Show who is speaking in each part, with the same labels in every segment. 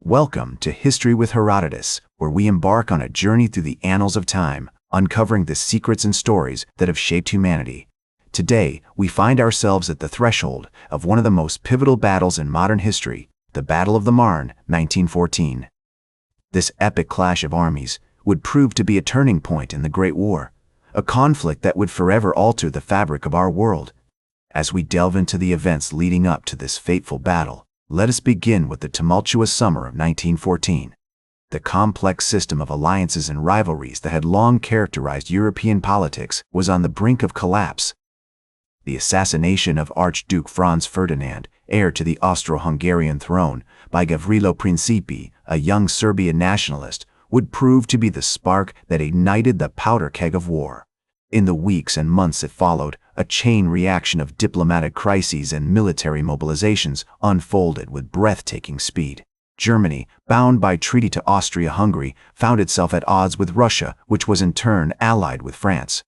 Speaker 1: Welcome to History with Herodotus, where we embark on a journey through the annals of time, uncovering the secrets and stories that have shaped humanity. Today, we find ourselves at the threshold of one of the most pivotal battles in modern history, the Battle of the Marne, 1914. This epic clash of armies would prove to be a turning point in the Great War, a conflict that would forever alter the fabric of our world. As we delve into the events leading up to this fateful battle, let us begin with the tumultuous summer of 1914. The complex system of alliances and rivalries that had long characterized European politics was on the brink of collapse. The assassination of Archduke Franz Ferdinand, heir to the Austro-Hungarian throne, by Gavrilo Principi, a young Serbian nationalist, would prove to be the spark that ignited the powder keg of war. In the weeks and months that followed, a chain reaction of diplomatic crises and military mobilizations unfolded with breathtaking speed. Germany, bound by treaty to Austria-Hungary, found itself at odds with Russia, which was in turn allied with France.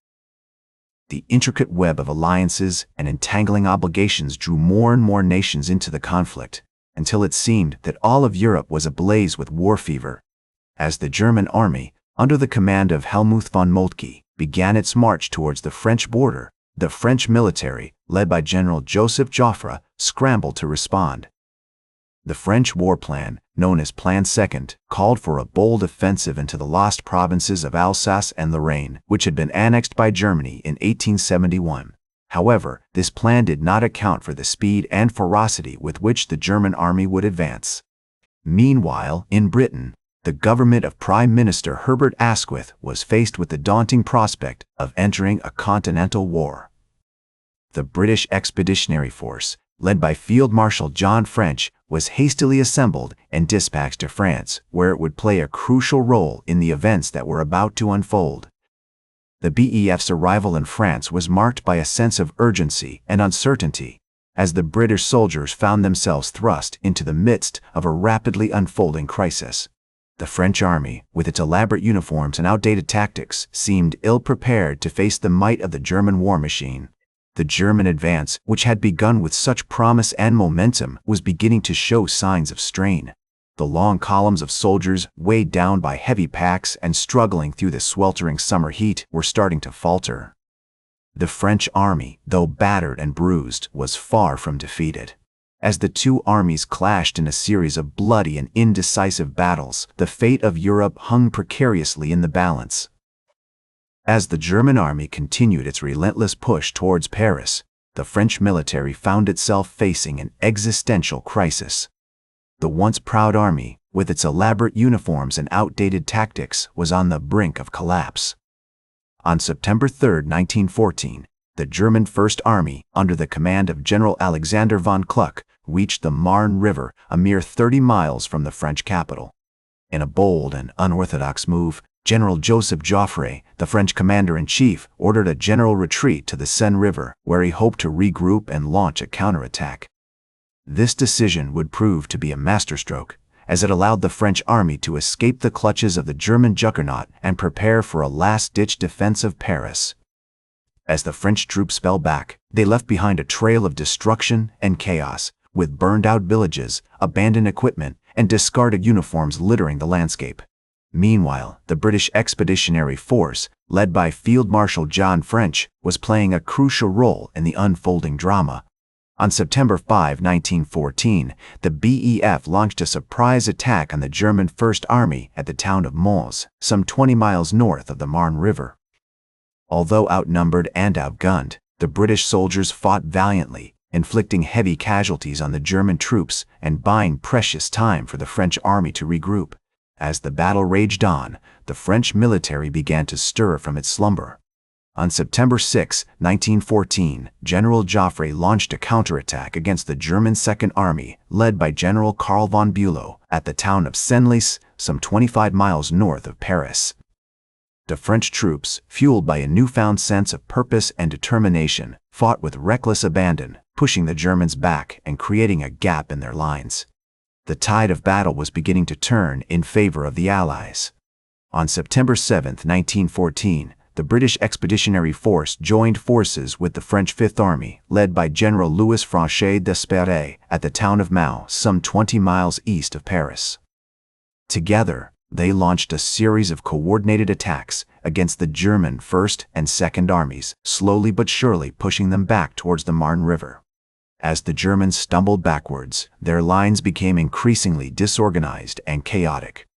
Speaker 1: The intricate web of alliances and entangling obligations drew more and more nations into the conflict, until it seemed that all of Europe was ablaze with war fever. As the German army, under the command of Helmuth von Moltke, began its march towards the French border, the French military, led by General Joseph Joffre, scrambled to respond. The French war plan, known as Plan II, called for a bold offensive into the lost provinces of Alsace and Lorraine, which had been annexed by Germany in 1871. However, this plan did not account for the speed and ferocity with which the German army would advance. Meanwhile, in Britain, the government of Prime Minister Herbert Asquith was faced with the daunting prospect of entering a continental war. The British Expeditionary Force, led by Field Marshal John French, was hastily assembled and dispatched to France, where it would play a crucial role in the events that were about to unfold. The BEF's arrival in France was marked by a sense of urgency and uncertainty, as the British soldiers found themselves thrust into the midst of a rapidly unfolding crisis. The French army, with its elaborate uniforms and outdated tactics, seemed ill-prepared to face the might of the German war machine. The German advance, which had begun with such promise and momentum, was beginning to show signs of strain. The long columns of soldiers, weighed down by heavy packs and struggling through the sweltering summer heat, were starting to falter. The French army, though battered and bruised, was far from defeated. As the two armies clashed in a series of bloody and indecisive battles, the fate of Europe hung precariously in the balance. As the German army continued its relentless push towards Paris, the French military found itself facing an existential crisis. The once proud army, with its elaborate uniforms and outdated tactics, was on the brink of collapse. On September 3, 1914, the German First Army, under the command of General Alexander von Kluck, reached the Marne River, a mere 30 miles from the French capital. In a bold and unorthodox move, General Joseph Joffre, the French commander-in-chief, ordered a general retreat to the Seine River, where he hoped to regroup and launch a counterattack. This decision would prove to be a masterstroke, as it allowed the French army to escape the clutches of the German juggernaut and prepare for a last-ditch defense of Paris. As the French troops fell back, they left behind a trail of destruction and chaos, with burned-out villages, abandoned equipment, and discarded uniforms littering the landscape. Meanwhile, the British Expeditionary Force, led by Field Marshal John French, was playing a crucial role in the unfolding drama. On September 5, 1914, the BEF launched a surprise attack on the German First Army at the town of Mons, some 20 miles north of the Marne River. Although outnumbered and outgunned, the British soldiers fought valiantly, inflicting heavy casualties on the German troops and buying precious time for the French army to regroup. As the battle raged on, the French military began to stir from its slumber. On September 6, 1914, General Joffre launched a counterattack against the German Second Army, led by General Karl von Bülow, at the town of Senlis, some 25 miles north of Paris. The French troops, fueled by a newfound sense of purpose and determination, fought with reckless abandon, pushing the Germans back and creating a gap in their lines. The tide of battle was beginning to turn in favor of the Allies. On September 7, 1914, the British Expeditionary Force joined forces with the French Fifth Army, led by General Louis Franchet d'Espèrey, at the town of Meaux, some 20 miles east of Paris. Together, they launched a series of coordinated attacks against the German First and Second Armies, slowly but surely pushing them back towards the Marne River. As the Germans stumbled backwards, their lines became increasingly disorganized and chaotic.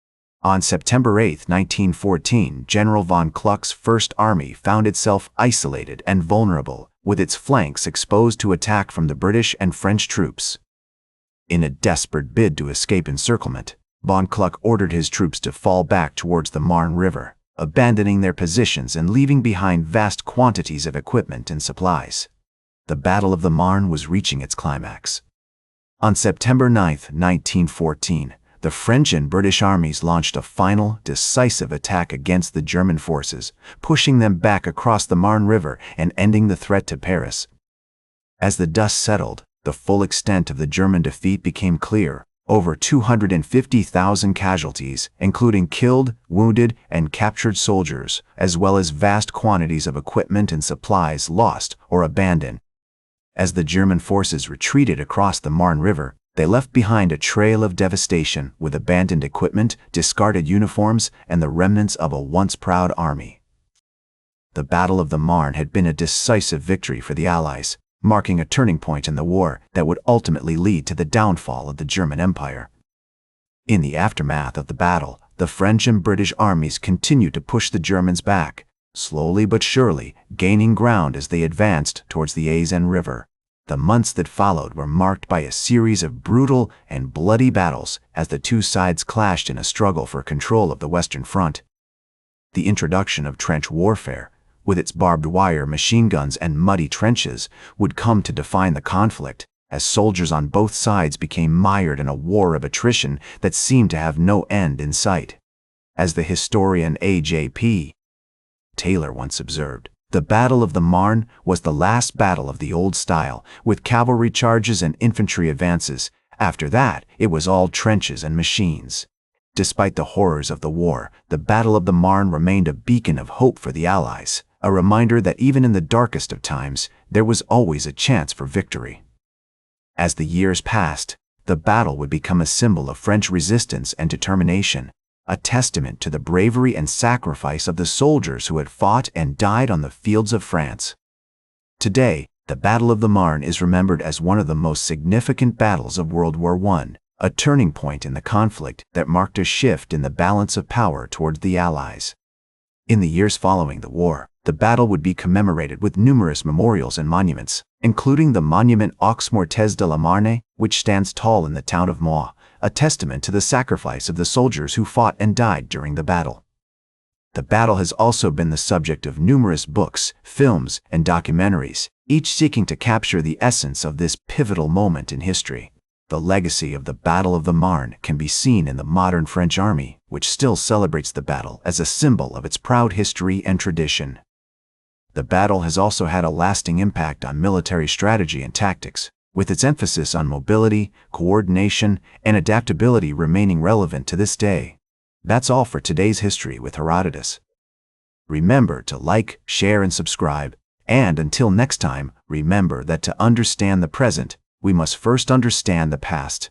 Speaker 1: On September 8, 1914, General von Kluck's First Army found itself isolated and vulnerable, with its flanks exposed to attack from the British and French troops. In a desperate bid to escape encirclement, von Kluck ordered his troops to fall back towards the Marne River, abandoning their positions and leaving behind vast quantities of equipment and supplies. The Battle of the Marne was reaching its climax. On September 9, 1914, the French and British armies launched a final, decisive attack against the German forces, pushing them back across the Marne River and ending the threat to Paris. As the dust settled, the full extent of the German defeat became clear. Over 250,000 casualties, including killed, wounded, and captured soldiers, as well as vast quantities of equipment and supplies lost or abandoned. As the German forces retreated across the Marne River, they left behind a trail of devastation with abandoned equipment, discarded uniforms, and the remnants of a once proud army. The Battle of the Marne had been a decisive victory for the Allies, marking a turning point in the war that would ultimately lead to the downfall of the German Empire. In the aftermath of the battle, the French and British armies continued to push the Germans back, slowly but surely gaining ground as they advanced towards the Aisne River. The months that followed were marked by a series of brutal and bloody battles as the two sides clashed in a struggle for control of the Western Front. The introduction of trench warfare, with its barbed wire machine guns and muddy trenches, would come to define the conflict, as soldiers on both sides became mired in a war of attrition that seemed to have no end in sight. As the historian A.J.P. Taylor once observed, the Battle of the Marne was the last battle of the old style, with cavalry charges and infantry advances. After that, it was all trenches and machines. Despite the horrors of the war, the Battle of the Marne remained a beacon of hope for the Allies, a reminder that even in the darkest of times, there was always a chance for victory. As the years passed, the battle would become a symbol of French resistance and determination, a testament to the bravery and sacrifice of the soldiers who had fought and died on the fields of France. Today, the Battle of the Marne is remembered as one of the most significant battles of World War I, a turning point in the conflict that marked a shift in the balance of power towards the Allies. In the years following the war, the battle would be commemorated with numerous memorials and monuments, including the monument Aux Mortes de la Marne, which stands tall in the town of Marne, a testament to the sacrifice of the soldiers who fought and died during the battle. The battle has also been the subject of numerous books, films, and documentaries, each seeking to capture the essence of this pivotal moment in history. The legacy of the Battle of the Marne can be seen in the modern French army, which still celebrates the battle as a symbol of its proud history and tradition. The battle has also had a lasting impact on military strategy and tactics, with its emphasis on mobility, coordination, and adaptability remaining relevant to this day. That's all for today's History with Herodotus. Remember to like, share, and subscribe. And until next time, remember that to understand the present, we must first understand the past.